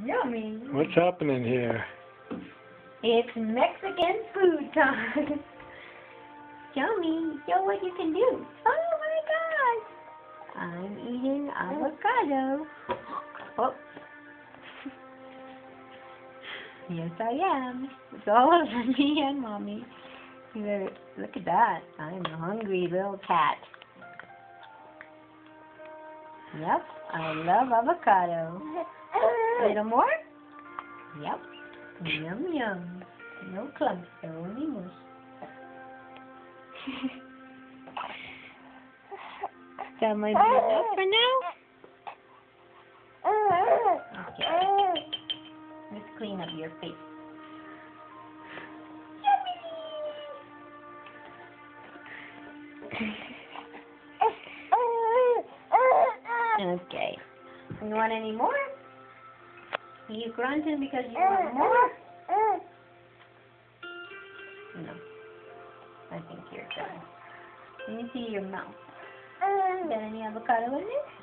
Yummy. What's happening here? It's Mexican food time. Show me. Show what you can do. Oh my gosh. I'm eating avocado. Oh. Yes, I am. It's all over me and Mommy. Look at that. I'm a hungry little cat. Yep, I love avocado. A little more? Yep. Yum yum. No clumps, they're only mush. That might be enough for now? Okay. Let's clean up your face. Okay. You want any more? Are you grunting because you want more? No. I think you're done. Let me see your mouth. Got any avocado in there?